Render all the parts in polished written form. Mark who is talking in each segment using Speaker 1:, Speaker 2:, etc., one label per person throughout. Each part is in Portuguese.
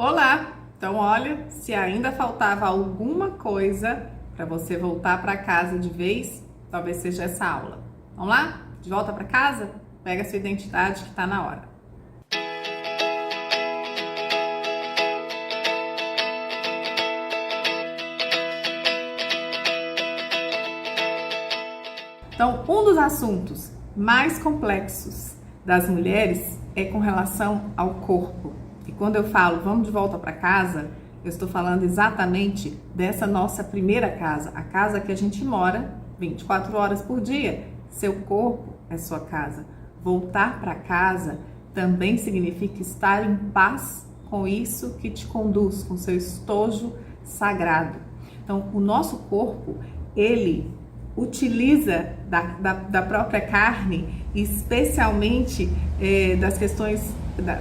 Speaker 1: Olá! Então, olha, se ainda faltava alguma coisa para você voltar para casa de vez, talvez seja essa aula. Vamos lá? De volta para casa? Pega a sua identidade que está na hora. Então, um dos assuntos mais complexos das mulheres é com relação ao corpo. E quando eu falo vamos de volta para casa, eu estou falando exatamente dessa nossa primeira casa, a casa que a gente mora 24 horas por dia. Seu corpo é sua casa. Voltar para casa também significa estar em paz com isso que te conduz, com seu estojo sagrado. Então, o nosso corpo, ele utiliza da própria carne, especialmente das questões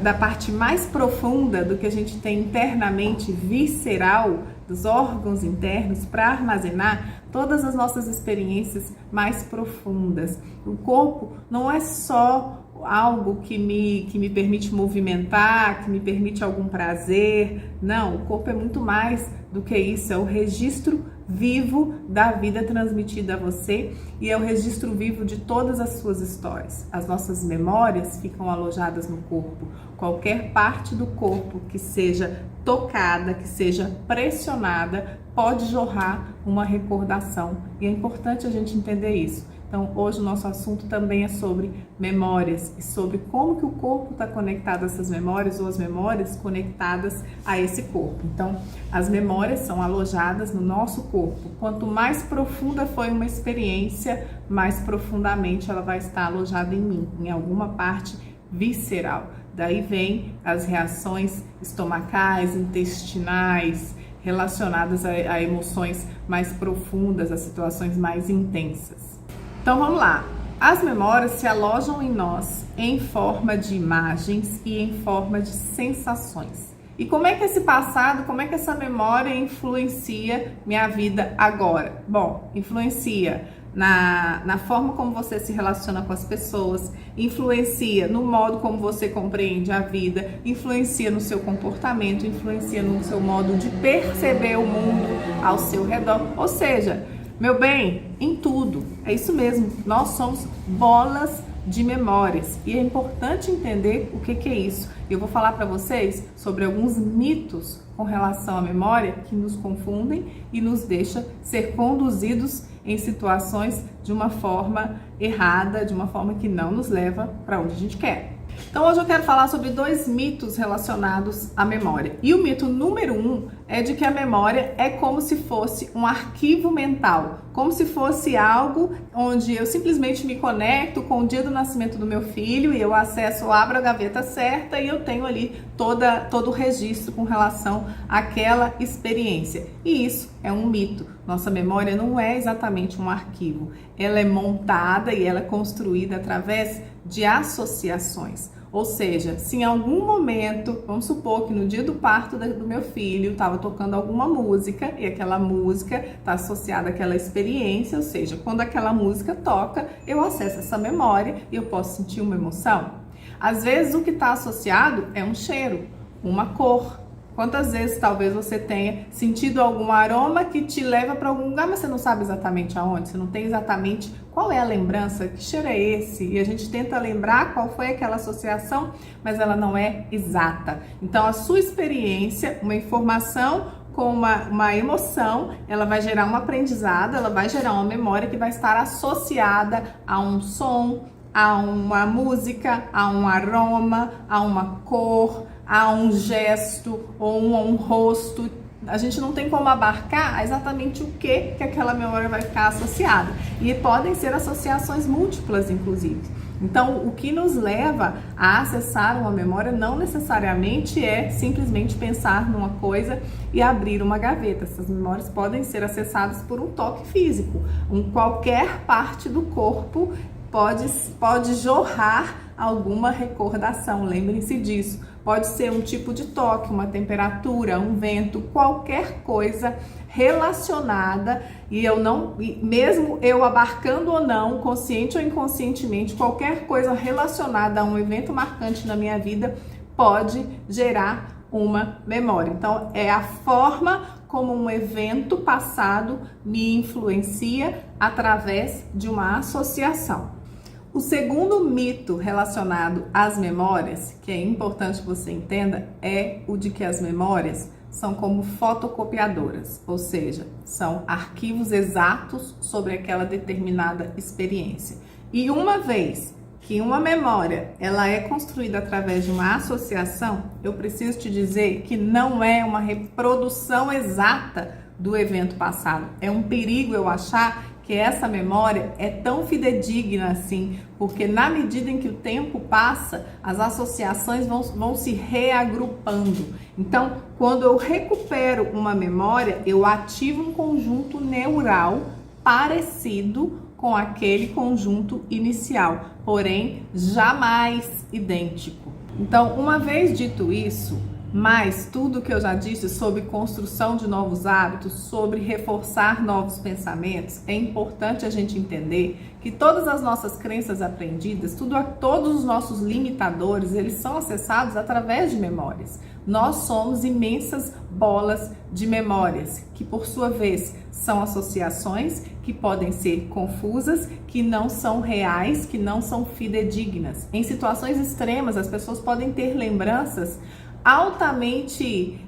Speaker 1: da parte mais profunda do que a gente tem internamente, visceral, dos órgãos internos, para armazenar todas as nossas experiências mais profundas. O corpo não é só algo que me permite movimentar, que me permite algum prazer. Não, o corpo é muito mais do que isso, é o registro vivo da vida transmitida a você e é o registro vivo de todas as suas histórias. As nossas memórias ficam alojadas no corpo. Qualquer parte do corpo que seja tocada, que seja pressionada, pode jorrar uma recordação. E é importante a gente entender isso. Então, hoje o nosso assunto também é sobre memórias e sobre como que o corpo está conectado a essas memórias ou as memórias conectadas a esse corpo. Então, as memórias são alojadas no nosso corpo. Quanto mais profunda foi uma experiência, mais profundamente ela vai estar alojada em mim, em alguma parte visceral. Daí vem as reações estomacais, intestinais, relacionadas a emoções mais profundas, a situações mais intensas. Então vamos lá, as memórias se alojam em nós em forma de imagens e em forma de sensações. E como é que esse passado, como é que essa memória influencia minha vida agora? Bom, influencia na forma como você se relaciona com as pessoas, influencia no modo como você compreende a vida, influencia no seu comportamento, influencia no seu modo de perceber o mundo ao seu redor, ou seja, meu bem, em tudo, é isso mesmo, nós somos bolas de memórias e é importante entender o que é isso. Eu vou falar para vocês sobre alguns mitos com relação à memória que nos confundem e nos deixa ser conduzidos em situações de uma forma errada, de uma forma que não nos leva para onde a gente quer. Então hoje eu quero falar sobre dois mitos relacionados à memória. E o mito número 1 é de que a memória é como se fosse um arquivo mental, como se fosse algo onde eu simplesmente me conecto com o dia do nascimento do meu filho e eu acesso, abro a gaveta certa e eu tenho ali todo o registro com relação àquela experiência. E isso é um mito. Nossa memória não é exatamente um arquivo. Ela é montada e ela é construída através de associações. Ou seja, se em algum momento, vamos supor que no dia do parto do meu filho estava tocando alguma música e aquela música está associada àquela experiência, ou seja, quando aquela música toca, eu acesso essa memória e eu posso sentir uma emoção. Às vezes o que está associado é um cheiro, uma cor. Quantas vezes talvez você tenha sentido algum aroma que te leva para algum lugar, mas você não sabe exatamente aonde, você não tem exatamente qual é a lembrança, que cheiro é esse? E a gente tenta lembrar qual foi aquela associação, mas ela não é exata. Então a sua experiência, uma informação com uma emoção, ela vai gerar um aprendizado, ela vai gerar uma memória que vai estar associada a um som, a uma música, a um aroma, a uma cor, a um gesto ou um rosto. A gente não tem como abarcar exatamente o que aquela memória vai ficar associada. E podem ser associações múltiplas, inclusive. Então, o que nos leva a acessar uma memória não necessariamente é simplesmente pensar numa coisa e abrir uma gaveta. Essas memórias podem ser acessadas por um toque físico. Qualquer parte do corpo pode jorrar alguma recordação, lembrem-se disso. Pode ser um tipo de toque, uma temperatura, um vento, qualquer coisa relacionada mesmo eu abarcando ou não, consciente ou inconscientemente, qualquer coisa relacionada a um evento marcante na minha vida pode gerar uma memória. Então, é a forma como um evento passado me influencia através de uma associação. O segundo mito relacionado às memórias, que é importante que você entenda, é o de que as memórias são como fotocopiadoras, ou seja, são arquivos exatos sobre aquela determinada experiência. E uma vez que uma memória ela é construída através de uma associação, eu preciso te dizer que não é uma reprodução exata do evento passado. É um perigo eu achar que essa memória é tão fidedigna assim, porque na medida em que o tempo passa, as associações vão se reagrupando. Então, quando eu recupero uma memória, eu ativo um conjunto neural parecido com aquele conjunto inicial, porém jamais idêntico. Então, uma vez dito isso, mais tudo que eu já disse sobre construção de novos hábitos, sobre reforçar novos pensamentos, é importante a gente entender que todas as nossas crenças aprendidas, todos os nossos limitadores, eles são acessados através de memórias. Nós somos imensas bolas de memórias, que por sua vez são associações que podem ser confusas, que não são reais, que não são fidedignas. Em situações extremas, as pessoas podem ter lembranças altamente,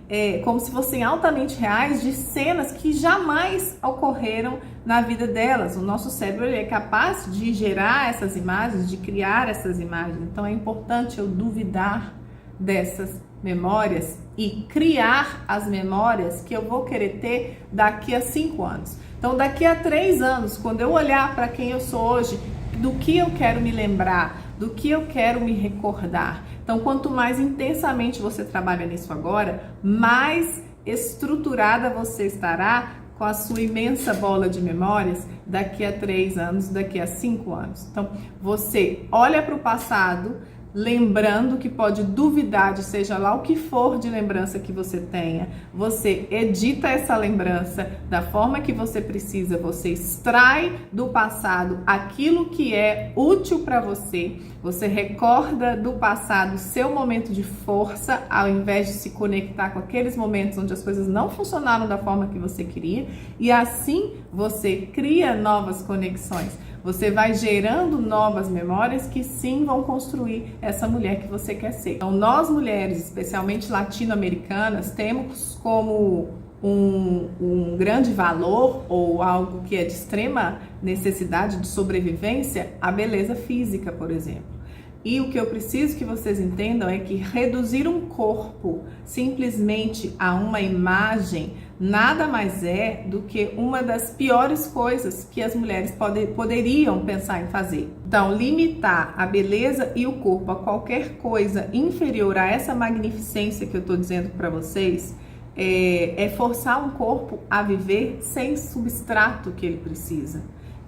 Speaker 1: como se fossem altamente reais, de cenas que jamais ocorreram na vida delas. O nosso cérebro ele é capaz de gerar essas imagens, de criar essas imagens. Então é importante eu duvidar dessas memórias e criar as memórias que eu vou querer ter daqui a 5 anos. Então daqui a 3 anos, quando eu olhar para quem eu sou hoje, do que eu quero me lembrar, do que eu quero me recordar. Então, quanto mais intensamente você trabalha nisso agora, mais estruturada você estará com a sua imensa bola de memórias daqui a 3 anos, daqui a 5 anos. Então, você olha para o passado, lembrando que pode duvidar de seja lá o que for de lembrança que você tenha, você edita essa lembrança da forma que você precisa, você extrai do passado aquilo que é útil para você, você recorda do passado seu momento de força, ao invés de se conectar com aqueles momentos onde as coisas não funcionaram da forma que você queria, e assim você cria novas conexões. Você vai gerando novas memórias que sim vão construir essa mulher que você quer ser. Então, nós mulheres, especialmente latino-americanas, temos como um grande valor ou algo que é de extrema necessidade de sobrevivência, a beleza física, por exemplo. E o que eu preciso que vocês entendam é que reduzir um corpo simplesmente a uma imagem nada mais é do que uma das piores coisas que as mulheres poderiam pensar em fazer. Então, limitar a beleza e o corpo a qualquer coisa inferior a essa magnificência que eu estou dizendo para vocês é forçar um corpo a viver sem substrato que ele precisa.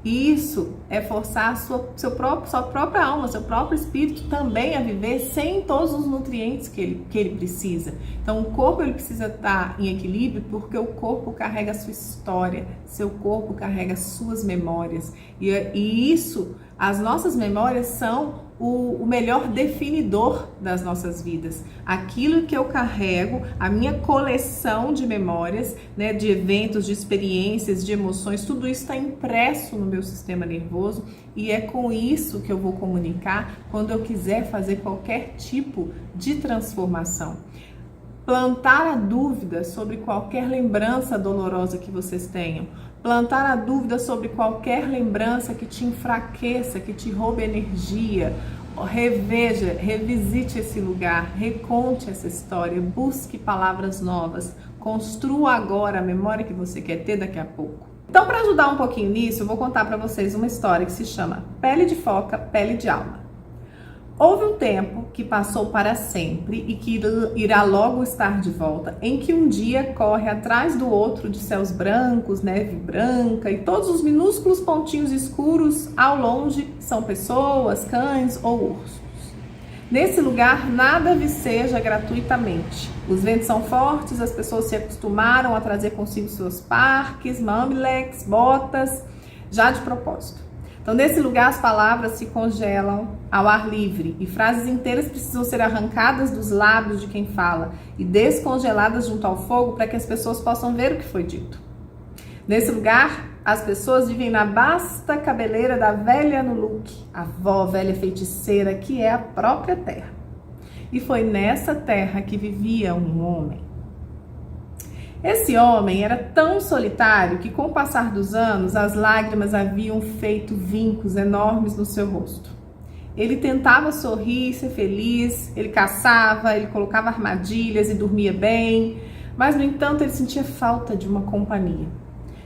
Speaker 1: E isso é forçar sua própria alma, seu próprio espírito também a viver sem todos os nutrientes que ele precisa. Então, o corpo ele precisa estar em equilíbrio porque o corpo carrega a sua história, seu corpo carrega suas memórias. E isso, as nossas memórias são o melhor definidor das nossas vidas. Aquilo que eu carrego, a minha coleção de memórias, né, de eventos, de experiências, de emoções, tudo isso está impresso no meu sistema nervoso e é com isso que eu vou comunicar quando eu quiser fazer qualquer tipo de transformação. Plantar a dúvida sobre qualquer lembrança dolorosa que vocês tenham. Plantar a dúvida sobre qualquer lembrança que te enfraqueça, que te roube energia. Reveja, revisite esse lugar, reconte essa história, busque palavras novas. Construa agora a memória que você quer ter daqui a pouco. Então, para ajudar um pouquinho nisso, eu vou contar para vocês uma história que se chama Pele de Foca, Pele de Alma. Houve um tempo que passou para sempre e que irá logo estar de volta, em que um dia corre atrás do outro de céus brancos, neve branca e todos os minúsculos pontinhos escuros ao longe são pessoas, cães ou ursos. Nesse lugar nada viceja gratuitamente. Os ventos são fortes, as pessoas se acostumaram a trazer consigo seus parques, mamileques, botas, já de propósito. Então, nesse lugar, as palavras se congelam ao ar livre e frases inteiras precisam ser arrancadas dos lábios de quem fala e descongeladas junto ao fogo para que as pessoas possam ver o que foi dito. Nesse lugar, as pessoas vivem na vasta cabeleira da velha Nuluk, a avó velha feiticeira, que é a própria terra. E foi nessa terra que vivia um homem. Esse homem era tão solitário que, com o passar dos anos, as lágrimas haviam feito vincos enormes no seu rosto. Ele tentava sorrir, ser feliz, ele caçava, ele colocava armadilhas e dormia bem, mas, no entanto, ele sentia falta de uma companhia.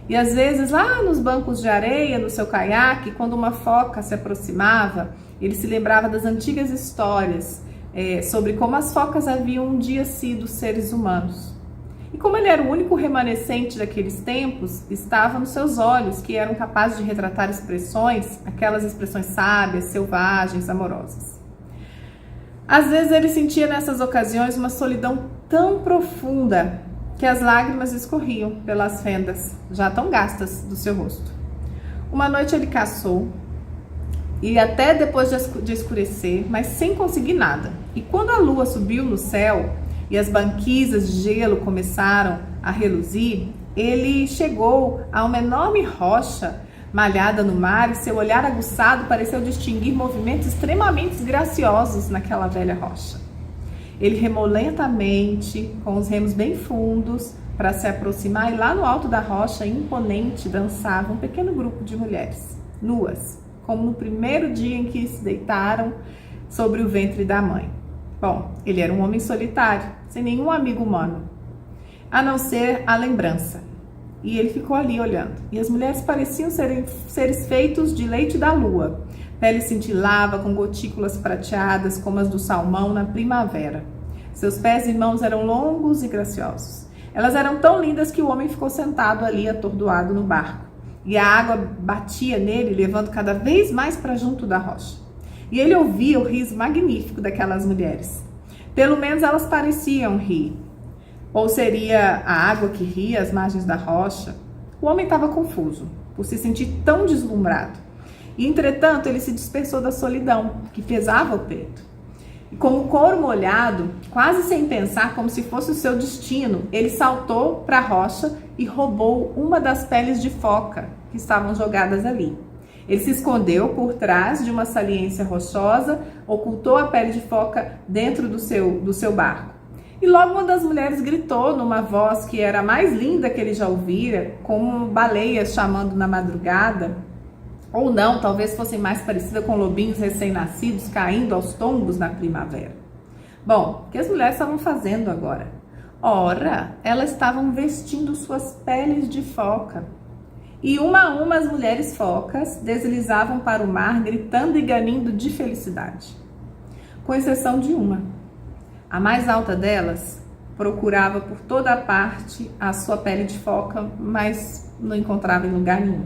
Speaker 1: E às vezes, lá nos bancos de areia, no seu caiaque, quando uma foca se aproximava, ele se lembrava das antigas histórias sobre como as focas haviam um dia sido seres humanos. E como ele era o único remanescente daqueles tempos, estava nos seus olhos, que eram capazes de retratar expressões, aquelas expressões sábias, selvagens, amorosas. Às vezes ele sentia nessas ocasiões uma solidão tão profunda que as lágrimas escorriam pelas fendas, já tão gastas, do seu rosto. Uma noite ele caçou, e até depois de escurecer, mas sem conseguir nada. E quando a lua subiu no céu e as banquisas de gelo começaram a reluzir, ele chegou a uma enorme rocha malhada no mar e seu olhar aguçado pareceu distinguir movimentos extremamente graciosos naquela velha rocha. Ele remou lentamente, com os remos bem fundos, para se aproximar, e lá no alto da rocha, imponente, dançava um pequeno grupo de mulheres, nuas, como no primeiro dia em que se deitaram sobre o ventre da mãe. Bom, ele era um homem solitário, sem nenhum amigo humano, a não ser a lembrança. E ele ficou ali olhando. E as mulheres pareciam serem seres feitos de leite da lua. Pele cintilava com gotículas prateadas como as do salmão na primavera. Seus pés e mãos eram longos e graciosos. Elas eram tão lindas que o homem ficou sentado ali atordoado no barco. E a água batia nele, levando cada vez mais para junto da rocha. E ele ouvia o riso magnífico daquelas mulheres. Pelo menos elas pareciam rir. Ou seria a água que ria às margens da rocha? O homem estava confuso, por se sentir tão deslumbrado. E, entretanto, ele se dispersou da solidão, que pesava o peito. E com o couro molhado, quase sem pensar, como se fosse o seu destino, ele saltou para a rocha e roubou uma das peles de foca que estavam jogadas ali. Ele se escondeu por trás de uma saliência rochosa, ocultou a pele de foca dentro do seu barco. E logo uma das mulheres gritou numa voz que era a mais linda que ele já ouvira, como baleias chamando na madrugada, ou não, talvez fosse mais parecida com lobinhos recém-nascidos caindo aos tombos na primavera. Bom, o que as mulheres estavam fazendo agora? Ora, elas estavam vestindo suas peles de foca. E uma a uma as mulheres focas deslizavam para o mar, gritando e ganindo de felicidade. Com exceção de uma. A mais alta delas procurava por toda a parte a sua pele de foca, mas não encontrava em lugar nenhum.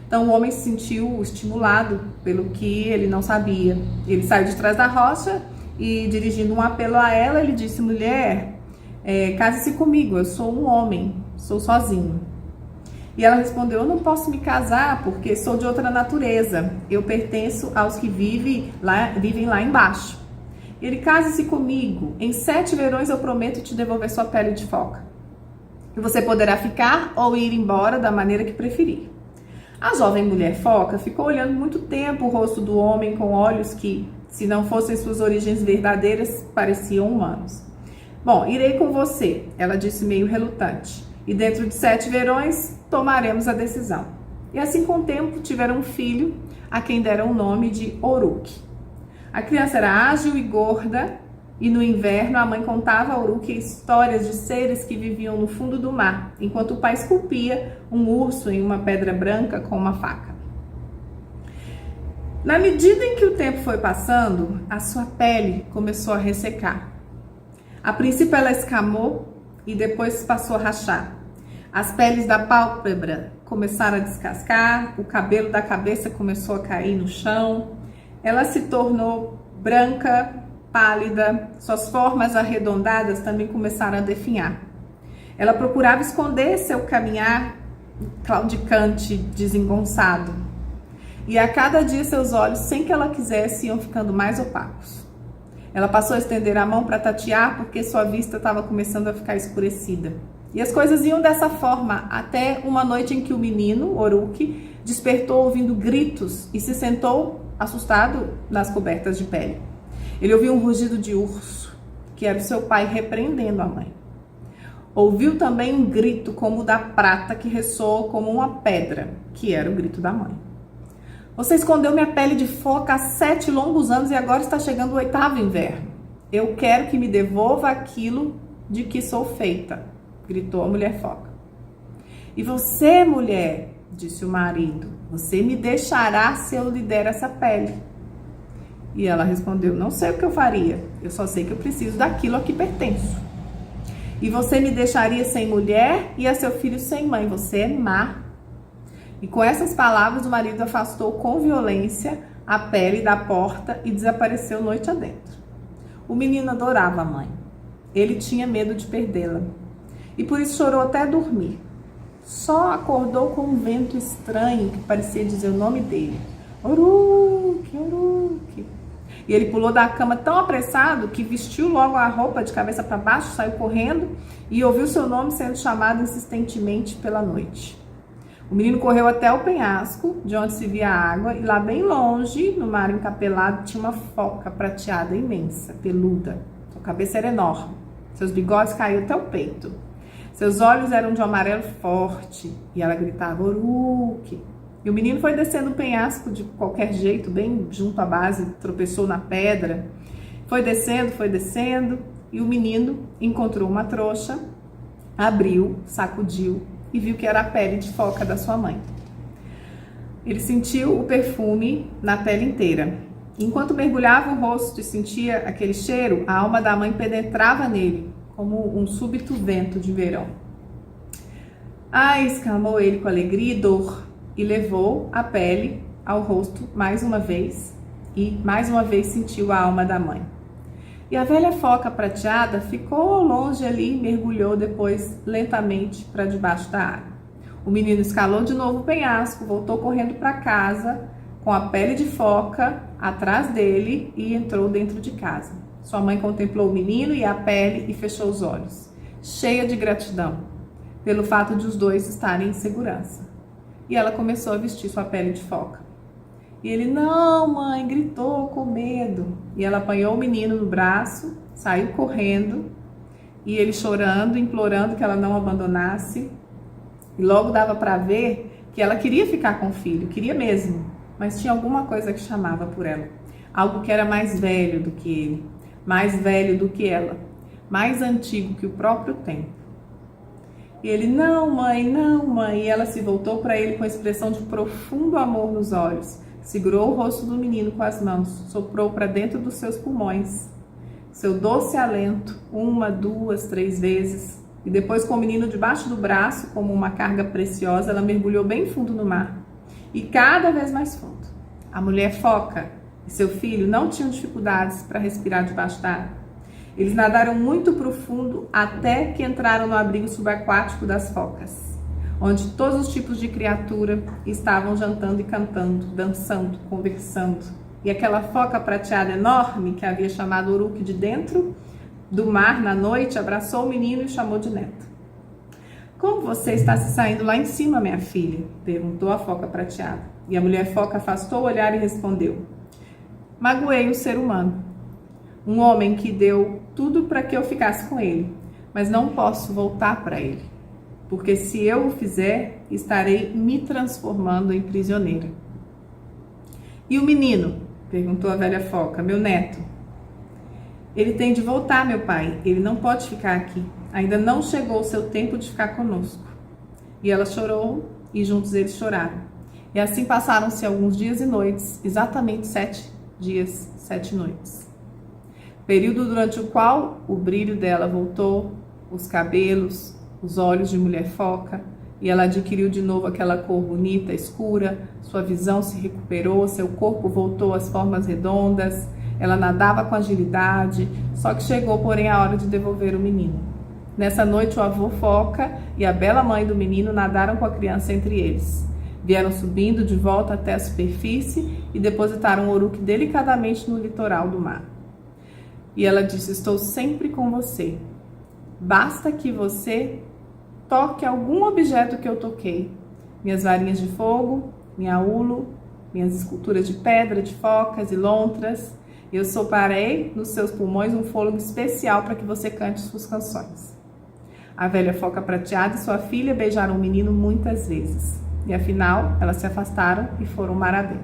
Speaker 1: Então o homem se sentiu estimulado pelo que ele não sabia. Ele saiu de trás da rocha e, dirigindo um apelo a ela, ele disse: mulher, case-se comigo, eu sou um homem, sou sozinho. E ela respondeu: eu não posso me casar porque sou de outra natureza, eu pertenço aos que vivem lá embaixo. Ele: case-se comigo, em 7 verões eu prometo te devolver sua pele de foca. E você poderá ficar ou ir embora da maneira que preferir. A jovem mulher foca ficou olhando muito tempo o rosto do homem com olhos que, se não fossem suas origens verdadeiras, pareciam humanos. Bom, irei com você, ela disse meio relutante, e dentro de 7 verões tomaremos a decisão. E assim, com o tempo, tiveram um filho, a quem deram o nome de Uruk. A criança era ágil e gorda, e no inverno a mãe contava a Uruk histórias de seres que viviam no fundo do mar, enquanto o pai esculpia um urso em uma pedra branca com uma faca. Na medida em que o tempo foi passando, a sua pele começou a ressecar. A princípio ela escamou e depois passou a rachar. As peles da pálpebra começaram a descascar, o cabelo da cabeça começou a cair no chão, ela se tornou branca, pálida, suas formas arredondadas também começaram a definhar. Ela procurava esconder seu caminhar claudicante, desengonçado. E a cada dia seus olhos, sem que ela quisesse, iam ficando mais opacos. Ela passou a estender a mão para tatear porque sua vista estava começando a ficar escurecida. E as coisas iam dessa forma até uma noite em que o menino, Oruque, despertou ouvindo gritos e se sentou assustado nas cobertas de pele. Ele ouviu um rugido de urso, que era o seu pai repreendendo a mãe. Ouviu também um grito como o da prata que ressoou como uma pedra, que era o grito da mãe. Você escondeu minha pele de foca há 7 longos anos e agora está chegando o 8º inverno. Eu quero que me devolva aquilo de que sou feita, gritou a mulher foca. E você, mulher, disse o marido, você me deixará se eu lhe der essa pele. E ela respondeu, não sei o que eu faria, eu só sei que eu preciso daquilo a que pertenço. E você me deixaria sem mulher e a seu filho sem mãe, você é má. E com essas palavras o marido afastou com violência a pele da porta e desapareceu noite adentro. O menino adorava a mãe, ele tinha medo de perdê-la e por isso chorou até dormir. Só acordou com um vento estranho que parecia dizer o nome dele, Oruque, Oruque. E ele pulou da cama tão apressado que vestiu logo a roupa de cabeça para baixo, saiu correndo e ouviu seu nome sendo chamado insistentemente pela noite. O menino correu até o penhasco, de onde se via a água, e lá bem longe, no mar encapelado, tinha uma foca prateada imensa, peluda. Sua cabeça era enorme, seus bigodes caíam até o peito. Seus olhos eram de um amarelo forte, e ela gritava, Oruque. E o menino foi descendo o penhasco de qualquer jeito, bem junto à base, tropeçou na pedra. Foi descendo, e o menino encontrou uma trouxa, abriu, sacudiu e viu que era a pele de foca da sua mãe. Ele sentiu o perfume na pele inteira. Enquanto mergulhava o rosto e sentia aquele cheiro, a alma da mãe penetrava nele, como um súbito vento de verão. Ai, exclamou ele com alegria e dor, e levou a pele ao rosto mais uma vez, e mais uma vez sentiu a alma da mãe. E a velha foca prateada ficou longe ali e mergulhou depois lentamente para debaixo da água. O menino escalou de novo o penhasco, voltou correndo para casa com a pele de foca atrás dele e entrou dentro de casa. Sua mãe contemplou o menino e a pele e fechou os olhos, cheia de gratidão pelo fato de os dois estarem em segurança. E ela começou a vestir sua pele de foca. E ele, não, mãe, gritou com medo. E ela apanhou o menino no braço, saiu correndo, e ele chorando, implorando que ela não abandonasse. E logo dava para ver que ela queria ficar com o filho, queria mesmo, mas tinha alguma coisa que chamava por ela. Algo que era mais velho do que ele, mais velho do que ela, mais antigo que o próprio tempo. E ele, não, mãe, não, mãe. E ela se voltou para ele com a expressão de profundo amor nos olhos. Segurou o rosto do menino com as mãos, soprou para dentro dos seus pulmões seu doce alento, 1, 2, 3 vezes, e depois com o menino debaixo do braço, como uma carga preciosa, ela mergulhou bem fundo no mar, e cada vez mais fundo. A mulher foca e seu filho não tinham dificuldades para respirar debaixo da água. Eles nadaram muito profundo até que entraram no abrigo subaquático das focas, onde todos os tipos de criatura estavam jantando e cantando, dançando, conversando. E aquela foca prateada enorme, que havia chamado Oruque de dentro do mar na noite, abraçou o menino e chamou de neto. Como você está se saindo lá em cima, minha filha? Perguntou a foca prateada. E a mulher foca afastou o olhar e respondeu, magoei um ser humano, um homem que deu tudo para que eu ficasse com ele, mas não posso voltar para ele. Porque se eu o fizer, estarei me transformando em prisioneira. E o menino? Perguntou a velha foca, meu neto. Ele tem de voltar, meu pai, ele não pode ficar aqui. Ainda não chegou o seu tempo de ficar conosco. E ela chorou e juntos eles choraram. E assim passaram-se alguns dias e noites, exatamente 7 dias, 7 noites. Período durante o qual o brilho dela voltou, os cabelos, os olhos de mulher foca, e ela adquiriu de novo aquela cor bonita, escura, sua visão se recuperou, seu corpo voltou às formas redondas, ela nadava com agilidade, só que chegou, porém, a hora de devolver o menino. Nessa noite, o avô foca e a bela mãe do menino nadaram com a criança entre eles. Vieram subindo de volta até a superfície e depositaram Uruk delicadamente no litoral do mar. E ela disse: estou sempre com você. Basta que você toque algum objeto que eu toquei. Minhas varinhas de fogo, minha ulo, minhas esculturas de pedra, de focas e lontras. Eu soprarei nos seus pulmões um fôlego especial para que você cante suas canções. A velha foca prateada e sua filha beijaram o menino muitas vezes. E afinal, elas se afastaram e foram mar adentro.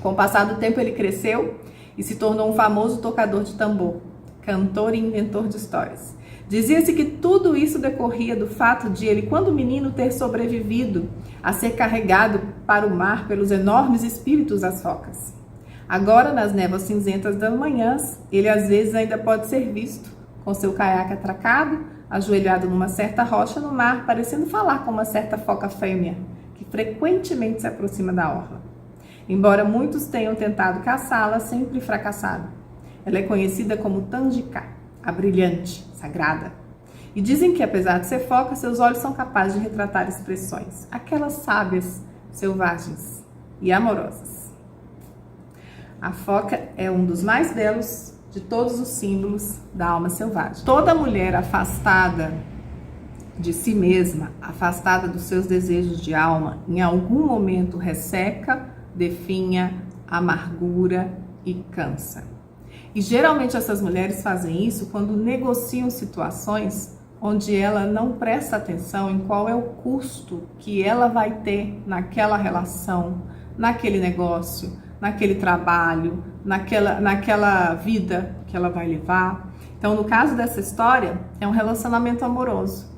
Speaker 1: Com o passar do tempo, ele cresceu e se tornou um famoso tocador de tambor, cantor e inventor de histórias. Dizia-se que tudo isso decorria do fato de ele, quando menino, ter sobrevivido a ser carregado para o mar pelos enormes espíritos das focas. Agora, nas névoas cinzentas das manhãs, ele às vezes ainda pode ser visto, com seu caiaque atracado, ajoelhado numa certa rocha no mar, parecendo falar com uma certa foca fêmea, que frequentemente se aproxima da orla. Embora muitos tenham tentado caçá-la, sempre fracassado. Ela é conhecida como Tanjika, a brilhante, sagrada. E dizem que, apesar de ser foca, seus olhos são capazes de retratar expressões, aquelas sábias, selvagens e amorosas. A foca é um dos mais belos de todos os símbolos da alma selvagem. Toda mulher afastada de si mesma, afastada dos seus desejos de alma, em algum momento resseca, definha, amargura e cansa. E geralmente essas mulheres fazem isso quando negociam situações onde ela não presta atenção em qual é o custo que ela vai ter naquela relação, naquele negócio, naquele trabalho, naquela vida que ela vai levar. Então, no caso dessa história, é um relacionamento amoroso,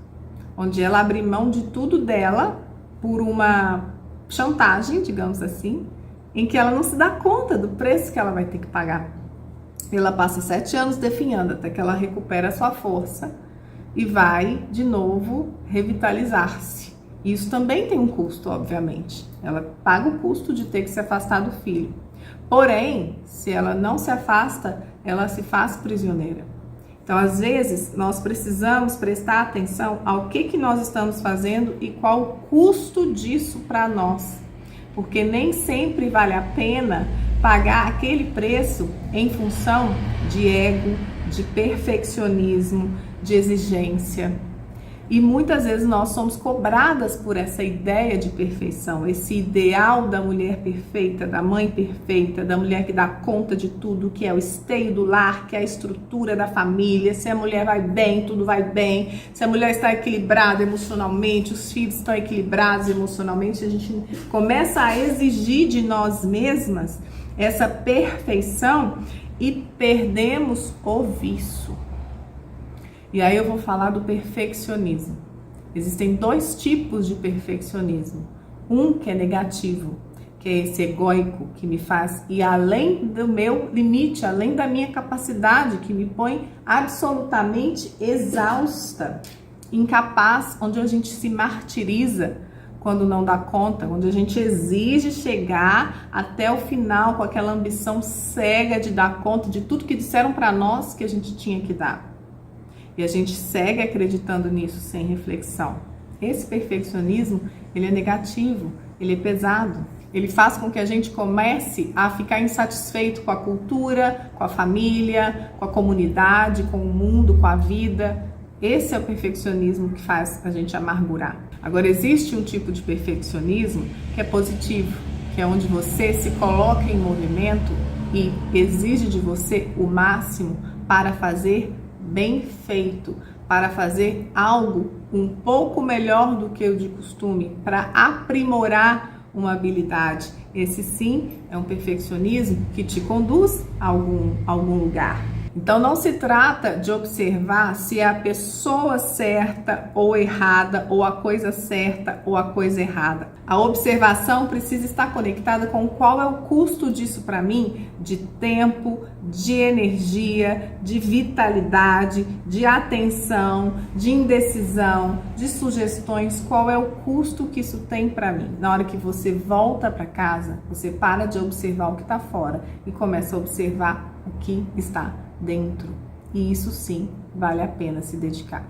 Speaker 1: onde ela abre mão de tudo dela por uma chantagem, digamos assim, em que ela não se dá conta do preço que ela vai ter que pagar. Ela passa 7 anos definhando até que ela recupera a sua força e vai, de novo, revitalizar-se. Isso também tem um custo, obviamente. Ela paga o custo de ter que se afastar do filho. Porém, se ela não se afasta, ela se faz prisioneira. Então, às vezes, nós precisamos prestar atenção ao que nós estamos fazendo e qual o custo disso para nós. Porque nem sempre vale a pena pagar aquele preço em função de ego, de perfeccionismo, de exigência. E muitas vezes nós somos cobradas por essa ideia de perfeição, esse ideal da mulher perfeita, da mãe perfeita, da mulher que dá conta de tudo, que é o esteio do lar, que é a estrutura da família. Se a mulher vai bem, tudo vai bem. Se a mulher está equilibrada emocionalmente, os filhos estão equilibrados emocionalmente, a gente começa a exigir de nós mesmas essa perfeição e perdemos o viço. E aí eu vou falar do perfeccionismo. Existem 2 tipos de perfeccionismo. Um que é negativo, que é esse egóico, que me faz ir além do meu limite, além da minha capacidade, que me põe absolutamente exausta, incapaz, onde a gente se martiriza quando não dá conta, onde a gente exige chegar até o final com aquela ambição cega de dar conta de tudo que disseram para nós que a gente tinha que dar. E a gente segue acreditando nisso sem reflexão. Esse perfeccionismo, ele é negativo, ele é pesado. Ele faz com que a gente comece a ficar insatisfeito com a cultura, com a família, com a comunidade, com o mundo, com a vida. Esse é o perfeccionismo que faz a gente amargurar. Agora, existe um tipo de perfeccionismo que é positivo, que é onde você se coloca em movimento e exige de você o máximo para fazer bem feito, para fazer algo um pouco melhor do que o de costume, para aprimorar uma habilidade. Esse sim é um perfeccionismo que te conduz a algum lugar. Então não se trata de observar se é a pessoa certa ou errada, ou a coisa certa ou a coisa errada. A observação precisa estar conectada com qual é o custo disso para mim, de tempo, de energia, de vitalidade, de atenção, de indecisão, de sugestões, qual é o custo que isso tem para mim. Na hora que você volta para casa, você para de observar o que está fora e começa a observar o que está dentro. E isso sim vale a pena se dedicar.